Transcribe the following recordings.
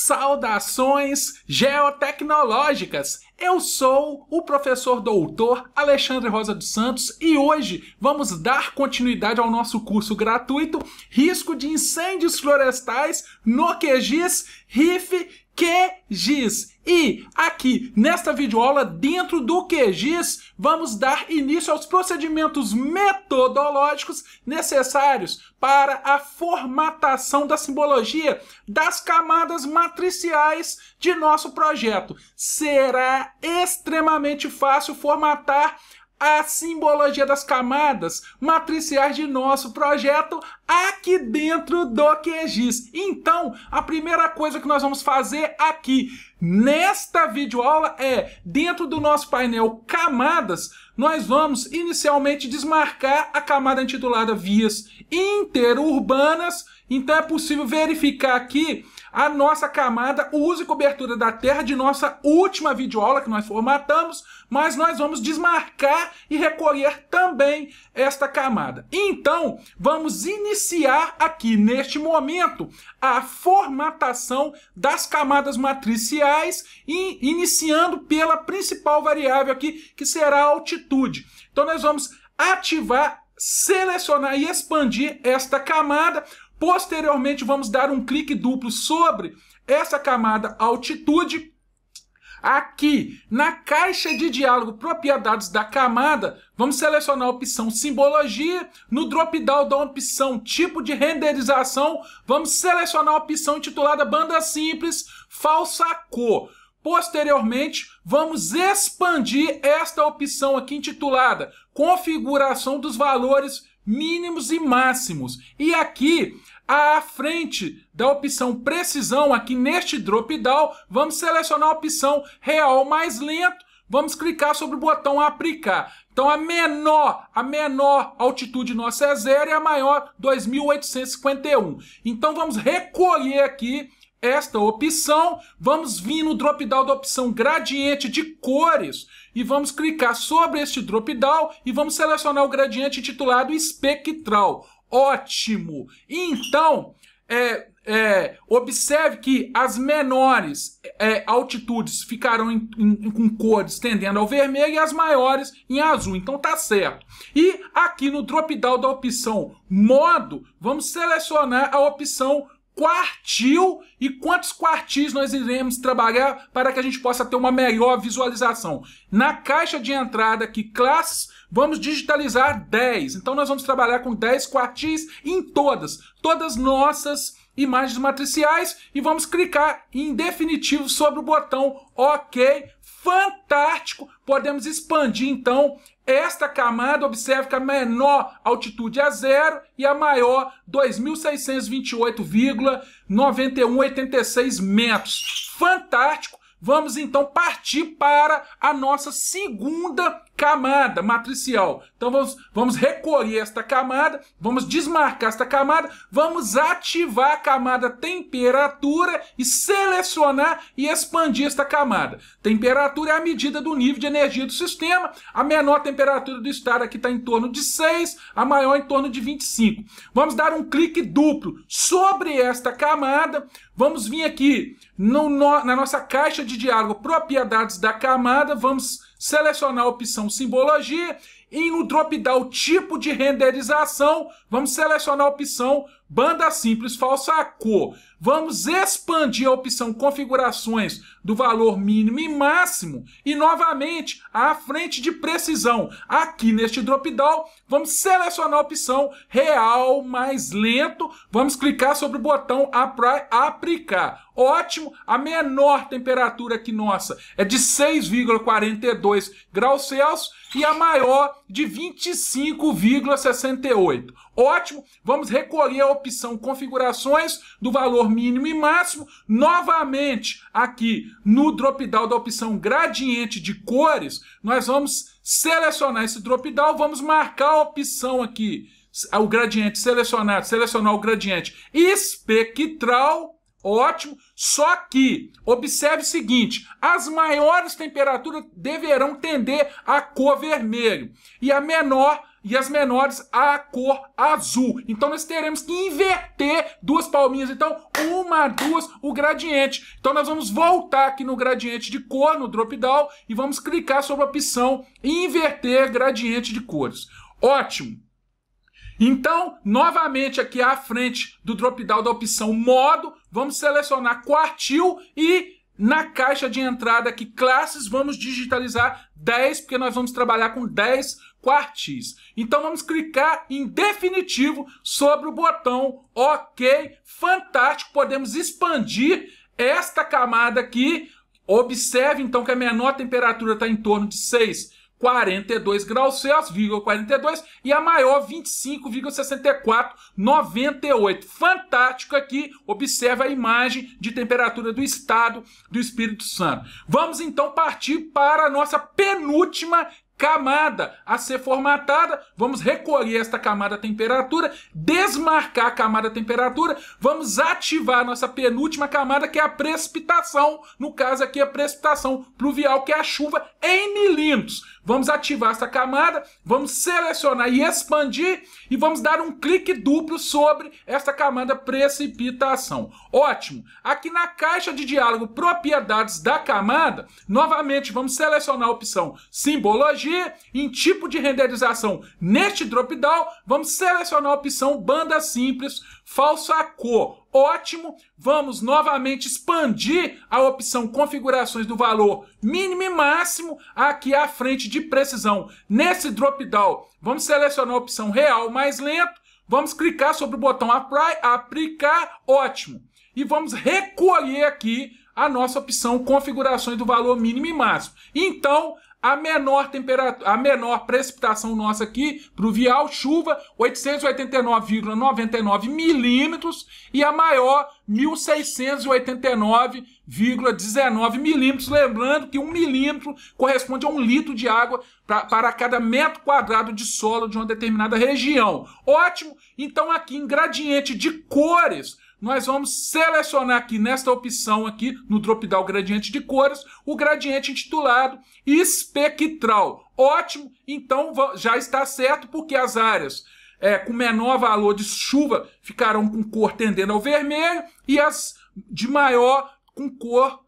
Saudações geotecnológicas! Eu sou o professor doutor Alexandre Rosa dos Santos e hoje vamos dar continuidade ao nosso curso gratuito Risco de Incêndios Florestais no QGIS, RIF-QGIS. E aqui nesta videoaula, dentro do QGIS, vamos dar início aos procedimentos metodológicos necessários para a formatação da simbologia das camadas matriciais de nosso projeto. Será extremamente fácil formatar a simbologia das camadas matriciais de nosso projeto aqui dentro do QGIS. Então, a primeira coisa que nós vamos fazer aqui nesta videoaula é, dentro do nosso painel Camadas, nós vamos inicialmente desmarcar a camada intitulada Vias Interurbanas. Então é possível verificar aqui a nossa camada, o uso e cobertura da terra de nossa última videoaula que nós formatamos, mas nós vamos desmarcar e recolher também esta camada. Então, vamos iniciar aqui, neste momento, a formatação das camadas matriciais, e iniciando pela principal variável aqui, que será a altitude. Então, nós vamos ativar, selecionar e expandir esta camada. Posteriormente, vamos dar um clique duplo sobre essa camada altitude. Aqui, na caixa de diálogo propriedades da camada, vamos selecionar a opção simbologia. No drop-down da opção tipo de renderização, vamos selecionar a opção intitulada banda simples, falsa cor. Posteriormente, vamos expandir esta opção aqui intitulada configuração dos valores mínimos e máximos. E aqui, à frente da opção precisão, aqui neste drop-down, vamos selecionar a opção real mais lento. Vamos clicar sobre o botão aplicar. Então a menor altitude nossa é 0 e a maior 2.851. Então vamos recolher aqui esta opção, vamos vir no drop-down da opção gradiente de cores e vamos clicar sobre este drop-down e vamos selecionar o gradiente intitulado espectral. Ótimo! Então, observe que as menores altitudes ficarão com cores tendendo ao vermelho e as maiores em azul. Então tá certo. E aqui no drop-down da opção modo, vamos selecionar a opção quartil e quantos quartis nós iremos trabalhar para que a gente possa ter uma melhor visualização. Na caixa de entrada aqui, classes, vamos digitalizar 10. Então nós vamos trabalhar com 10 quartis em todas nossas imagens matriciais e vamos clicar em definitivo sobre o botão OK. Fantástico! Podemos expandir então esta camada. Observe que a menor altitude é 0 e a maior 2.628,9186 metros. Fantástico! Vamos então partir para a nossa segunda camada matricial. Então vamos recolher esta camada, vamos desmarcar esta camada, vamos ativar a camada temperatura e selecionar e expandir esta camada. Temperatura é a medida do nível de energia do sistema. A menor temperatura do estado aqui está em torno de 6, a maior em torno de 25. Vamos dar um clique duplo sobre esta camada. Vamos vir aqui na nossa caixa de diálogo propriedades da camada, vamos selecionar a opção simbologia e no drop-down tipo de renderização, vamos selecionar a opção banda simples falsa cor. Vamos expandir a opção configurações do valor mínimo e máximo e novamente à frente de precisão. Aqui neste drop-down, vamos selecionar a opção real mais lento. Vamos clicar sobre o botão aplicar. Ótimo! A menor temperatura aqui nossa é de 6,42 graus Celsius e a maior de 25,68. Ótimo! Vamos recolher a opção configurações do valor mínimo e máximo. Novamente, aqui no drop-down da opção gradiente de cores, nós vamos selecionar esse drop-down, vamos marcar a opção aqui, o gradiente selecionado, selecionar o gradiente espectral. Ótimo, só que observe o seguinte, as maiores temperaturas deverão tender à cor vermelho e a menor e as menores a cor azul. Então nós teremos que inverter duas palminhas. Então, uma, duas, o gradiente. Então nós vamos voltar aqui no gradiente de cor, no drop-down, e vamos clicar sobre a opção inverter gradiente de cores. Ótimo! Então, novamente aqui à frente do drop-down da opção modo, vamos selecionar quartil e na caixa de entrada aqui, classes, vamos digitalizar 10, porque nós vamos trabalhar com 10 quartis. Então vamos clicar em definitivo sobre o botão OK. Fantástico, podemos expandir esta camada aqui. Observe então que a menor temperatura está em torno de 6,42 graus Celsius, 42, e a maior 25,6498. Fantástico aqui, observa a imagem de temperatura do estado do Espírito Santo. Vamos então partir para a nossa penúltima camada a ser formatada. Vamos recolher esta camada temperatura, desmarcar a camada temperatura, vamos ativar a nossa penúltima camada, que é a precipitação, no caso aqui a precipitação pluvial, que é a chuva em milímetros. Vamos ativar essa camada, vamos selecionar e expandir e vamos dar um clique duplo sobre essa camada precipitação. Ótimo! Aqui na caixa de diálogo propriedades da camada, novamente vamos selecionar a opção simbologia. Em tipo de renderização, neste drop-down, vamos selecionar a opção banda simples falsa cor. Ótimo! Vamos novamente expandir a opção configurações do valor mínimo e máximo aqui à frente de precisão. Nesse drop-down, vamos selecionar a opção real mais lento, vamos clicar sobre o botão apply, aplicar, ótimo. E vamos recolher aqui a nossa opção configurações do valor mínimo e máximo. Então, a menor temperatura, a menor precipitação nossa aqui, pluvial, chuva, 889,99 milímetros, e a maior, 1.689,19 milímetros. Lembrando que 1 milímetro corresponde a 1 litro de água para cada metro quadrado de solo de uma determinada região. Ótimo! Então aqui em gradiente de cores, nós vamos selecionar aqui nesta opção aqui, no drop-down gradiente de cores, o gradiente intitulado espectral. Ótimo, então já está certo, porque as áreas com menor valor de chuva ficarão com cor tendendo ao vermelho e as de maior com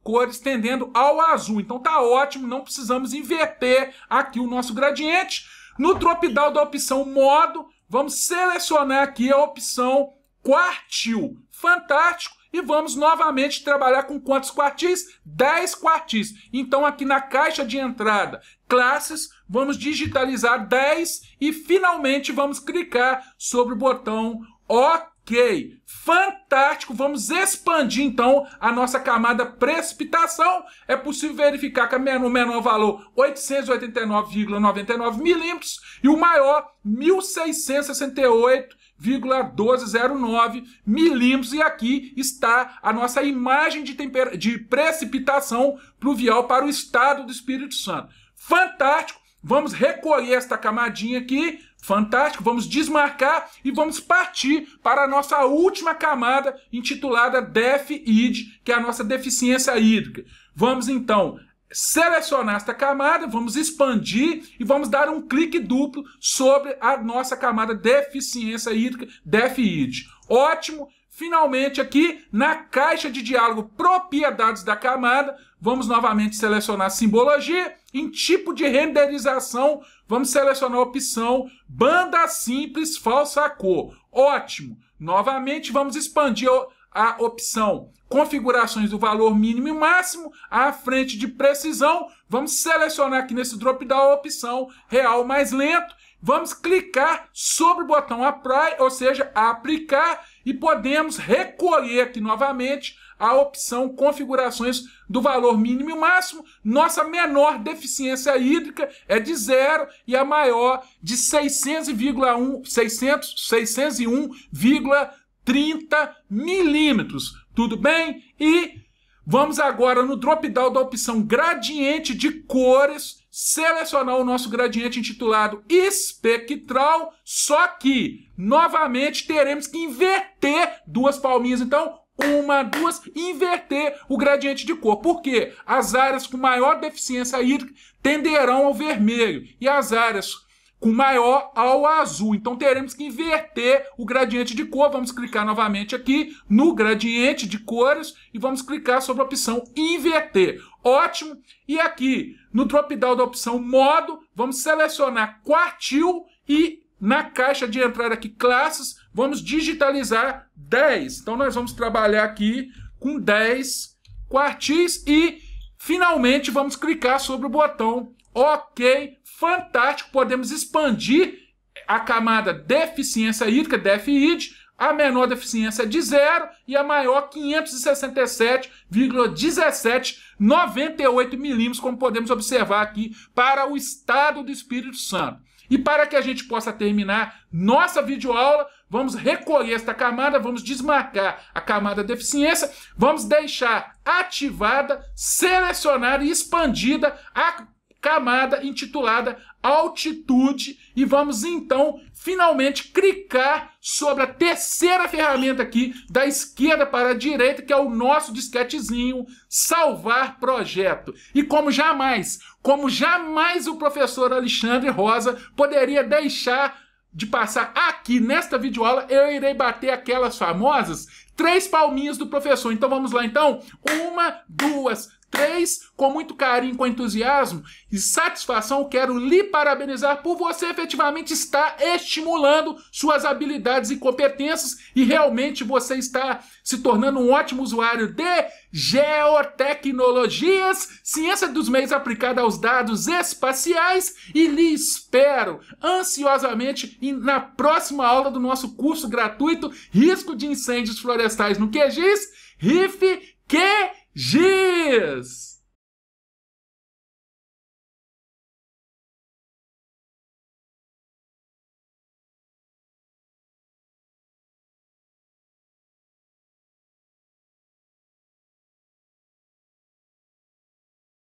cores tendendo ao azul. Então tá ótimo, não precisamos inverter aqui o nosso gradiente. No drop-down da opção modo, vamos selecionar aqui a opção quartil. Fantástico! E vamos novamente trabalhar com quantos quartis? 10 quartis. Então aqui na caixa de entrada, classes, vamos digitalizar 10 e finalmente vamos clicar sobre o botão OK. Fantástico! Vamos expandir então a nossa camada precipitação. É possível verificar que o menor valor 889,99 milímetros e o maior 1.668,1209 milímetros, e aqui está a nossa imagem de precipitação pluvial para o estado do Espírito Santo. Fantástico! Vamos recolher esta camadinha aqui, fantástico, vamos desmarcar e vamos partir para a nossa última camada intitulada DEFID, que é a nossa deficiência hídrica. Vamos então selecionar esta camada, vamos expandir e vamos dar um clique duplo sobre a nossa camada deficiência hídrica, DEFID. Ótimo! Finalmente aqui na caixa de diálogo propriedades da camada, vamos novamente selecionar simbologia. Em tipo de renderização, vamos selecionar a opção banda simples falsa cor. Ótimo! Novamente vamos expandir a opção configurações do valor mínimo e máximo à frente de precisão. Vamos selecionar aqui nesse drop-down a opção real mais lento. Vamos clicar sobre o botão apply, ou seja, aplicar, e podemos recolher aqui novamente a opção configurações do valor mínimo e máximo. Nossa menor deficiência hídrica é de 0 e a maior de 601,30 milímetros. Tudo bem? E vamos agora no drop-down da opção gradiente de cores, selecionar o nosso gradiente intitulado espectral, só que novamente teremos que inverter duas palminhas. Então, uma, duas, inverter o gradiente de cor. Por quê? As áreas com maior deficiência hídrica tenderão ao vermelho e as áreas com maior ao azul. Então teremos que inverter o gradiente de cor. Vamos clicar novamente aqui no gradiente de cores e vamos clicar sobre a opção inverter. Ótimo. E aqui no drop-down da opção modo, vamos selecionar quartil e na caixa de entrada aqui classes, vamos digitalizar 10. Então nós vamos trabalhar aqui com 10 quartis e finalmente vamos clicar sobre o botão OK. Fantástico, podemos expandir a camada deficiência hídrica, DFID, a menor deficiência de 0 e a maior 567,1798 milímetros, como podemos observar aqui, para o estado do Espírito Santo. E para que a gente possa terminar nossa videoaula, vamos recolher esta camada, vamos desmarcar a camada deficiência, vamos deixar ativada, selecionada e expandida a camada intitulada altitude e vamos então finalmente clicar sobre a terceira ferramenta aqui da esquerda para a direita, que é o nosso disquetezinho salvar projeto. E como jamais o professor Alexandre Rosa poderia deixar de passar aqui nesta videoaula, eu irei bater aquelas famosas 3 palminhas do professor. Então vamos lá então, 1, 2, 3, com muito carinho, com entusiasmo e satisfação, quero lhe parabenizar por você efetivamente estar estimulando suas habilidades e competências e realmente você está se tornando um ótimo usuário de geotecnologias, ciência dos meios aplicada aos dados espaciais e lhe espero ansiosamente na próxima aula do nosso curso gratuito Risco de Incêndios Florestais no QGIS, RIF QGIS.